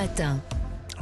matin.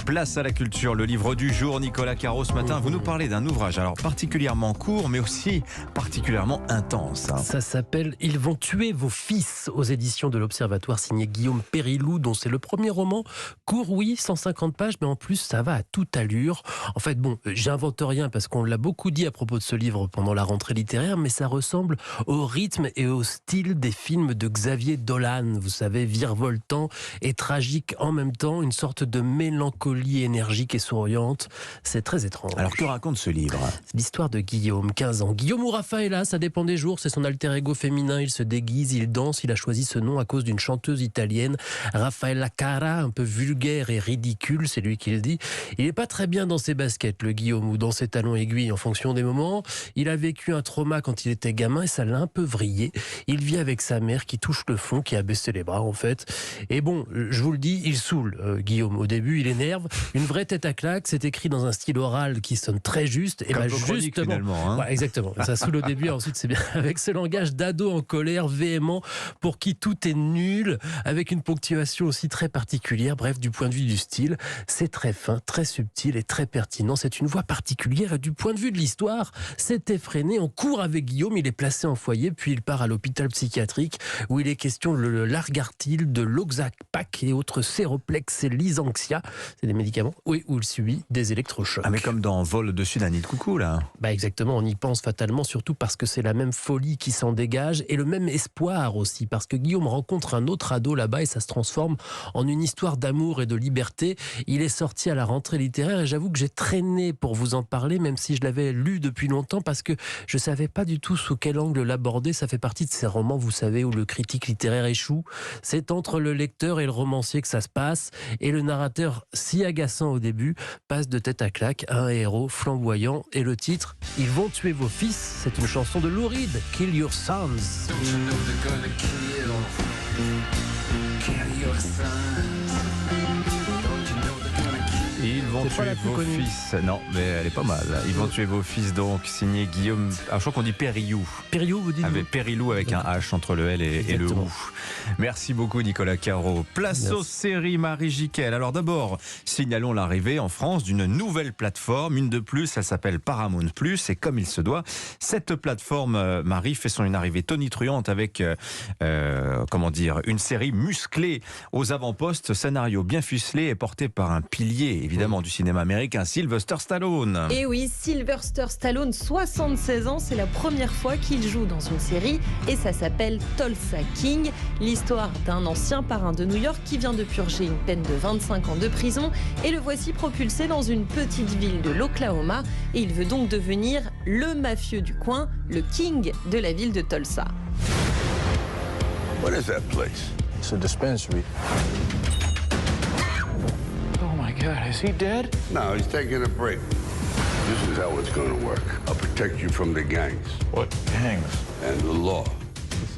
Place à la culture, le livre du jour. Nicolas Caro, ce matin, vous nous parlez d'un ouvrage alors particulièrement court, mais aussi particulièrement intense. Ça s'appelle « Ils vont tuer vos fils » aux éditions de l'Observatoire, signé Guillaume Périlou, dont c'est le premier roman. Court, oui, 150 pages, mais en plus, ça va à toute allure. En fait, bon, j'invente rien parce qu'on l'a beaucoup dit à propos de ce livre pendant la rentrée littéraire, mais ça ressemble au rythme et au style des films de Xavier Dolan. Vous savez, virevoltant et tragique en même temps, une sorte de mélancolie énergique et souriante. C'est très étrange. Alors que raconte ce livre ? C'est l'histoire de Guillaume, 15 ans. Guillaume ou Raffaella, ça dépend des jours. C'est son alter ego féminin. Il se déguise, il danse. Il a choisi ce nom à cause d'une chanteuse italienne, Raffaella Cara, un peu vulgaire et ridicule. C'est lui qui le dit. Il n'est pas très bien dans ses baskets, le Guillaume, ou dans ses talons aiguilles en fonction des moments. Il a vécu un trauma quand il était gamin et ça l'a un peu vrillé. Il vit avec sa mère qui touche le fond, qui a baissé les bras en fait. Et bon, je vous le dis, il saoule, Guillaume. Au début, il énerve. Une vraie tête à claque, c'est écrit dans un style oral qui sonne très juste. Et comme bah justement, finalement, hein. Ouais, exactement. Ça saoule au début, ensuite c'est bien. Avec ce langage d'ado en colère, véhément, pour qui tout est nul, avec une ponctuation aussi très particulière. Bref, du point de vue du style, c'est très fin, très subtil et très pertinent. C'est une voix particulière et du point de vue de l'histoire, c'est effréné. On court avec Guillaume, il est placé en foyer, puis il part à l'hôpital psychiatrique où il est question de l'argartyle, de l'oxapac et autres séroplex et lysanxia. C'est des médicaments, oui, où il subit des électrochocs. Ah, mais comme dans Vol au-dessus d'un nid de coucou, là. Bah exactement, on y pense fatalement, surtout parce que c'est la même folie qui s'en dégage et le même espoir aussi, parce que Guillaume rencontre un autre ado là-bas et ça se transforme en une histoire d'amour et de liberté. Il est sorti à la rentrée littéraire et j'avoue que j'ai traîné pour vous en parler, même si je l'avais lu depuis longtemps, parce que je ne savais pas du tout sous quel angle l'aborder. Ça fait partie de ces romans, vous savez, où le critique littéraire échoue. C'est entre le lecteur et le romancier que ça se passe, et le narrateur, si agaçant au début, passe de tête à claque à un héros flamboyant. Et le titre, Ils vont tuer vos fils, c'est une chanson de Lou Reed, Kill Your Sons. Ils vont tuer vos fils. Non, mais elle est pas mal. Ils vont tuer vos fils, donc, signé Guillaume. Ah, je crois qu'on dit Périlou. Périlou, vous dites Périlou avec un H entre le L et le OU. Merci beaucoup, Nicolas Caro. Place aux séries, Marie Jiquel. Alors d'abord, signalons l'arrivée en France d'une nouvelle plateforme. Une de plus, elle s'appelle Paramount+. Et comme il se doit, cette plateforme, Marie, fait son arrivée tonitruante avec, une série musclée aux avant-postes, scénario bien ficelé et porté par un pilier, évidemment, du cinéma américain, Sylvester Stallone. Et oui, Sylvester Stallone, 76 ans, c'est la première fois qu'il joue dans une série et ça s'appelle Tulsa King, l'histoire d'un ancien parrain de New York qui vient de purger une peine de 25 ans de prison et le voici propulsé dans une petite ville de l'Oklahoma et il veut donc devenir le mafieux du coin, le king de la ville de Tulsa. What is that place? It's a dispensary. Oh my God, is he dead? No, he's taking a break. This is how it's going to work. I'll protect you from the gangs. What gangs? And the law.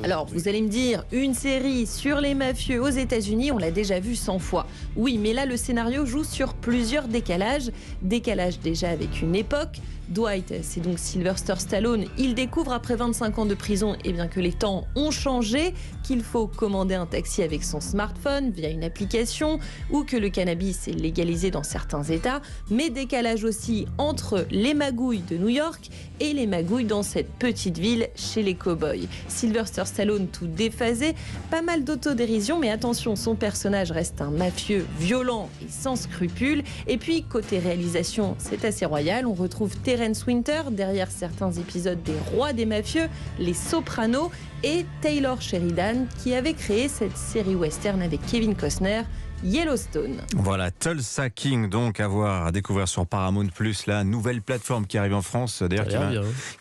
Alors, vous allez me dire, une série sur les mafieux aux États-Unis, on l'a déjà vu 100 fois. Oui, mais là, le scénario joue sur plusieurs décalages. Décalage déjà avec une époque. Dwight, c'est donc Sylvester Stallone, il découvre après 25 ans de prison que les temps ont changé, qu'il faut commander un taxi avec son smartphone via une application ou que le cannabis est légalisé dans certains États, mais décalage aussi entre les magouilles de New York et les magouilles dans cette petite ville chez les cow-boys. Sylvester Stallone tout déphasé, pas mal d'autodérision, mais attention, son personnage reste un mafieux violent et sans scrupules. Et puis, côté réalisation, c'est assez royal, on retrouve Terence Winter derrière certains épisodes des Rois des mafieux, Les Sopranos, et Taylor Sheridan qui avait créé cette série western avec Kevin Costner, Yellowstone. Voilà, Tulsa King, donc à découvrir sur Paramount+, la nouvelle plateforme qui arrive en France, d'ailleurs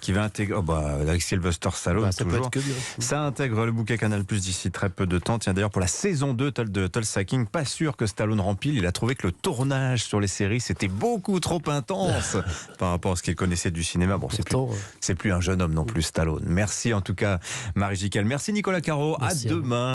qui va intégrer, avec Sylvester Stallone, ça toujours. peut être que bien. Ça intègre le bouquet Canal+ d'ici très peu de temps. Tiens, d'ailleurs, pour la saison 2 de Tulsa King, pas sûr que Stallone rempile. Il a trouvé que le tournage sur les séries, c'était beaucoup trop intense par rapport à ce qu'il connaissait du cinéma. Bon, c'est plus un jeune homme non plus, Stallone. Merci en tout cas, Marie Jiquel. Merci Nicolas Caro. À demain.